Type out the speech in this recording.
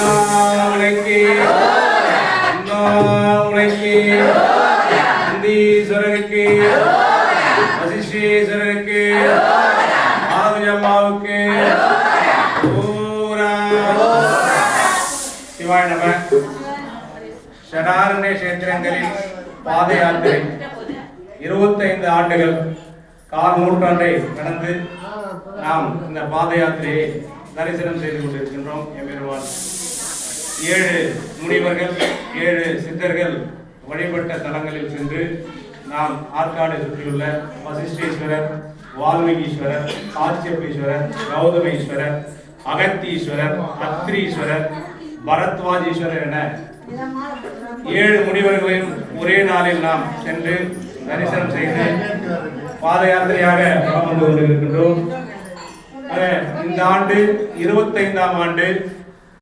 அண்ணாமலைக்கு அண்ணாமலைக்கு நந்தீஸ்வரருக்கு வசிஷ்டேஸ்வரருக்கு ஆதியம்மாவுக்கு சிவாய நம. ஷடாரண்ய கஷேத்திரங்களில் பாத யாத்திரை 25 ஆண்டுகள் கால் நூற்றாண்டை கடந்து நாம் இந்த பாத யாத்திரையை தரிசனம் செய்து கொண்டிருக்கின்றோம். எம்பெருமான் 7 முனிவர்கள் 7 சித்தர்கள் வழிபட்ட தலங்களில் சென்று நாம் ஆற்காடு சுற்றியுள்ள வசிஷ்டேஸ்வரர், வால்மீகீஸ்வரர், காச்சியப்பீஸ்வரர், கௌதமீஸ்வரர், அகத்தீஸ்வரர், அத்ரீஸ்வரர், பரத்வாஜீஸ்வரர் என 7 முனிவர்களையும் ஒரே நாளில் நாம் சென்று தரிசனம் செய்து பாத யாத்திரையாக வந்து கொண்டிருக்கின்றோம். இந்த ஆண்டு 25ஆம் ஆண்டு